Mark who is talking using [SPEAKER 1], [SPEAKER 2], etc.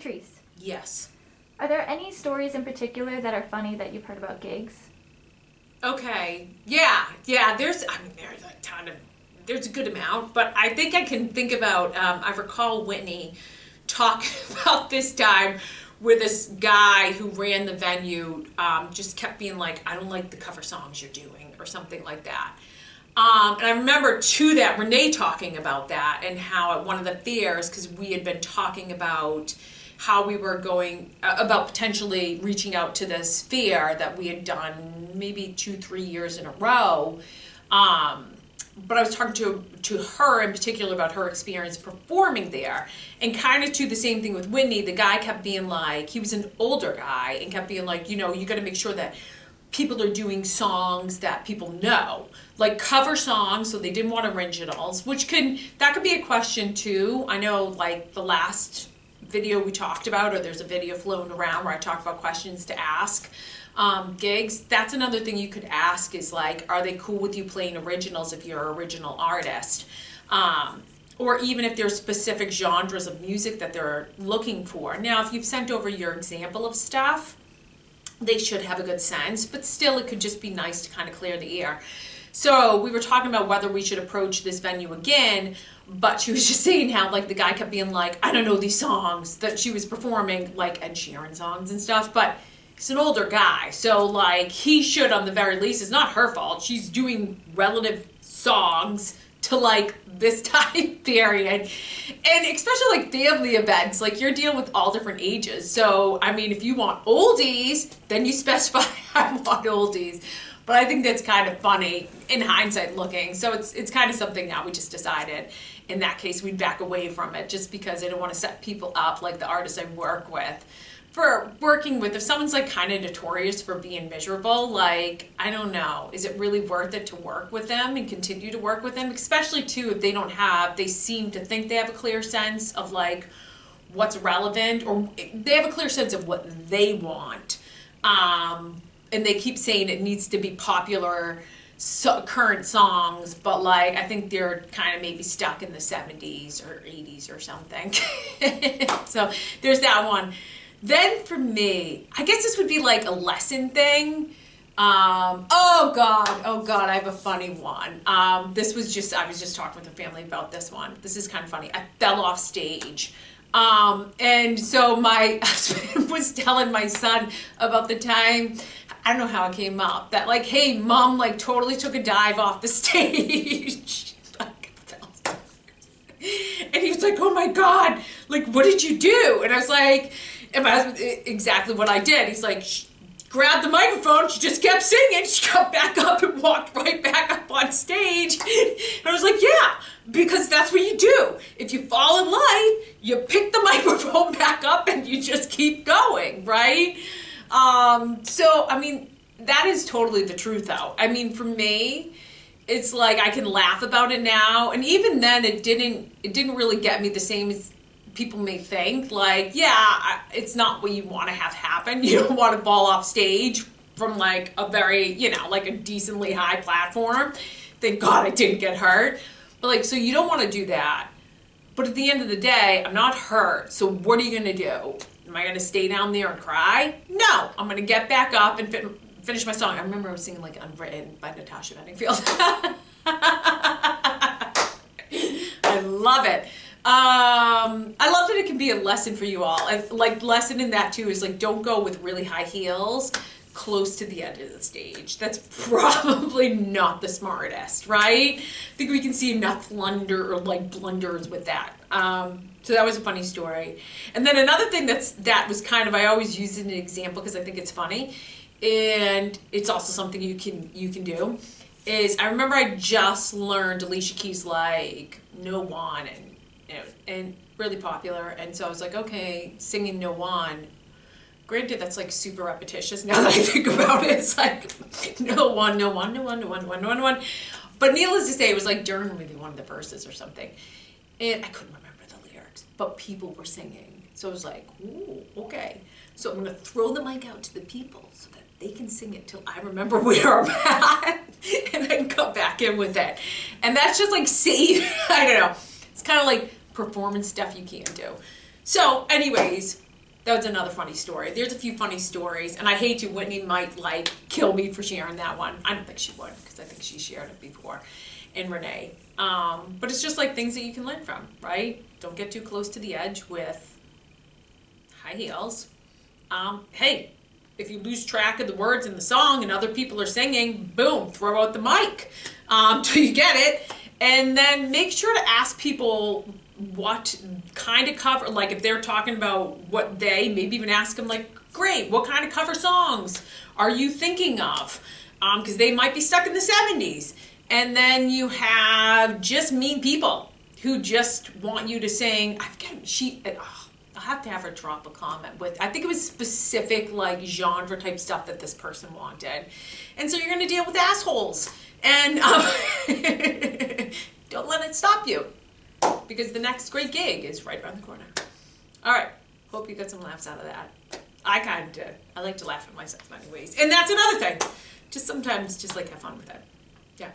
[SPEAKER 1] Patrice.
[SPEAKER 2] Yes.
[SPEAKER 1] Are there any stories in particular that are funny that you've heard about gigs?
[SPEAKER 2] Okay. Yeah. There's a ton of, there's a good amount, but I think I can think about, I recall Whitney talking about this time where this guy who ran the venue just kept being like, I don't like the cover songs you're doing, or something like that. And I remember to that, Renee talking about that, and how at one of the fairs, because we had been talking about how we were going, about potentially reaching out to this fair that we had done maybe 2-3 years in a row. But I was talking to her in particular about her experience performing there, and kind of to the same thing with Whitney. The guy kept being like, he was an older guy, and kept being like, you know, you got to make sure that people are doing songs that people know, like cover songs, so they didn't want originals, which that could be a question too. I know, like the last video we talked about, or there's a video floating around where I talked about questions to ask gigs. That's another thing you could ask, is like, are they cool with you playing originals if you're an original artist? Or even if there's specific genres of music that they're looking for. Now, if you've sent over your example of stuff, they should have a good sense, but still it could just be nice to kind of clear the air. So we were talking about whether we should approach this venue again, but she was just saying how, like, the guy kept being like, I don't know these songs that she was performing, like Ed Sheeran songs and stuff, but he's an older guy, so like he should, on the very least, it's not her fault. She's doing relative songs to like this time period, and especially like family events, like you're dealing with all different ages. So I mean, if you want oldies, then you specify I want oldies. But I think that's kind of funny in hindsight looking. So it's kind of something that we just decided in that case we'd back away from it, just because I don't want to set people up, like the artists I work with, for working with. If someone's like kind of notorious for being miserable, like, I don't know, is it really worth it to work with them and continue to work with them? Especially too, if they seem to think they have a clear sense of like what's relevant, or they have a clear sense of what they want. And they keep saying it needs to be popular, current songs, but like, I think they're kind of maybe stuck in the 70s or 80s or something. So there's that one. Then for me, I guess this would be like a lesson thing. Oh God, I have a funny one. I was just talking with the family about this one. This is kind of funny. I fell off stage. And so my husband was telling my son about the time, I don't know how it came up, that like, hey, mom like totally took a dive off the stage. And he was like, oh my God, like, what did you do? And I was like, and my husband, exactly what I did. He's like, grabbed the microphone, she just kept singing, she got back up and walked right back up on stage. And I was like, yeah, because that's what you do. If you fall in life, you pick the microphone back up and you just keep going, right? So, I mean, that is totally the truth though. I mean, for me, it's like I can laugh about it now, and even then it didn't really get me the same as people may think. Like, yeah, it's not what you want to have happen. You don't want to fall off stage from like a very, like a decently high platform. Thank God I didn't get hurt. But like, so you don't want to do that. But at the end of the day, I'm not hurt. So what are you going to do? Am I going to stay down there and cry? No, I'm going to get back up and finish my song. I remember I was singing like Unwritten by Natasha Bedingfield. I love it. I love that it can be a lesson for you all. Like, lesson in that too is like, don't go with really high heels close to the end of the stage. That's probably not the smartest, right? I think we can see enough blunders with that. So that was a funny story. And then another thing that was kind of, I always use it as an example because I think it's funny, and it's also something you can do, is I remember I just learned Alicia Keys' like No One, and really popular, and so I was like, okay, singing No One. Granted, that's like super repetitious now that I think about it. It's like no one. But needless to say, it was like during maybe one of the verses or something, and I couldn't remember the lyrics, but people were singing, so I was like, ooh, okay. So I'm gonna throw the mic out to the people so that they can sing it till I remember where I'm at, and then come back in with it. And that's just like I don't know. It's kind of like performance stuff you can't do. So anyways, That was another funny story. There's a few funny stories, and I hate to, Whitney might like kill me for sharing that one. I don't think she would, because I think she shared it before, and Renee. But it's just like things that you can learn from, right? Don't get too close to the edge with high heels. Hey, if you lose track of the words in the song and other people are singing, boom, throw out the mic till you get it. And then make sure to ask people what kind of cover, like if they're talking about what maybe even ask them like, great, what kind of cover songs are you thinking of? Because they might be stuck in the 70s. And then you have just mean people who just want you to sing. I'll have to have her drop a comment with, I think it was specific like genre type stuff that this person wanted. And so you're going to deal with assholes. And don't let it stop you, because the next great gig is right around the corner. All right. Hope you got some laughs out of that. I kind of did. I like to laugh at myself anyways. And that's another thing. Just sometimes just like have fun with it. Yeah.